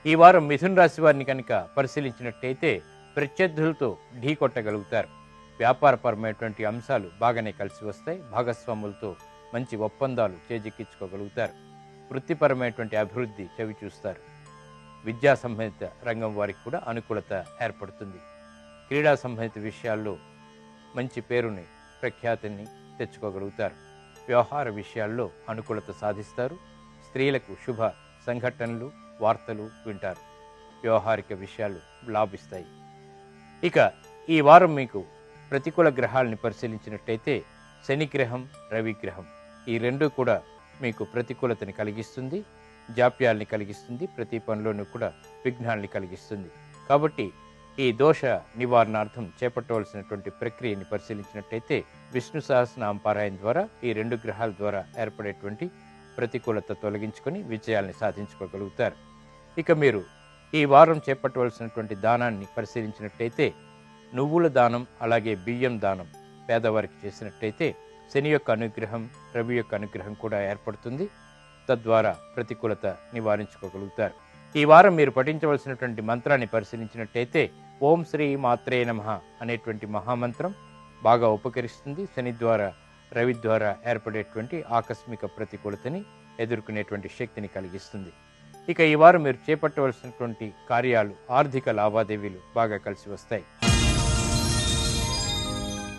ఈ వారం మిథున రాశి వారిని కనుక పరిశీలించినట్టయితే ప్రత్యర్థులతో ఢీ కొట్టగలుగుతారు. వ్యాపారపరమైనటువంటి అంశాలు బాగానే కలిసి వస్తాయి. భాగస్వాములతో మంచి ఒప్పందాలు చేజిక్కించుకోగలుగుతారు. వృత్తిపరమైనటువంటి అభివృద్ధి చవి చూస్తారు. విద్యా సంబంధిత రంగం వారికి కూడా అనుకూలత ఏర్పడుతుంది. క్రీడా సంబంధిత విషయాల్లో మంచి పేరుని ప్రఖ్యాతిని తెచ్చుకోగలుగుతారు. వ్యవహార విషయాల్లో అనుకూలత సాధిస్తారు. స్త్రీలకు శుభ సంఘటనలు వార్తలు వింటారు. వ్యవహారిక విషయాలు లాభిస్తాయి. ఇక ఈ వారం మీకు ప్రతికూల గ్రహాలని పరిశీలించినట్టయితే శని గ్రహం, రవి గ్రహం ఈ రెండూ కూడా మీకు ప్రతికూలతని కలిగిస్తుంది, జాప్యాల్ని కలిగిస్తుంది, ప్రతి పనిలోనూ కూడా విఘ్నాల్ని కలిగిస్తుంది. కాబట్టి ఈ దోష నివారణార్థం చేపట్టవలసినటువంటి ప్రక్రియని పరిశీలించినట్టయితే విష్ణు సహస్రనామ పారాయణ ద్వారా ఈ రెండు గ్రహాల ద్వారా ఏర్పడేటువంటి ప్రతికూలత తొలగించుకొని విజయాల్ని సాధించుకోగలుగుతారు. ఇక మీరు ఈ వారం చేపట్టవలసినటువంటి దానాన్ని పరిశీలించినట్టయితే నువ్వుల దానం, అలాగే బియ్యం దానం పేదవారికి చేసినట్టయితే శని యొక్క అనుగ్రహం, రవి యొక్క అనుగ్రహం కూడా ఏర్పడుతుంది. తద్వారా ప్రతికూలత నివారించుకోగలుగుతారు. ఈ వారం మీరు పఠించవలసినటువంటి మంత్రాన్ని పరిశీలించినట్టయితే ఓం శ్రీ మాత్రే నమః అనేటువంటి మహామంత్రం బాగా ఉపకరిస్తుంది. శని ద్వారా, రవి ద్వారా ఏర్పడేటువంటి ఆకస్మిక ప్రతికూలతని ఎదుర్కొనేటువంటి శక్తిని కలిగిస్తుంది. ఇక ఈ వారం మీరు చేపట్టవలసినటువంటి కార్యాలు, ఆర్థిక లావాదేవీలు బాగా కలిసి వస్తాయి.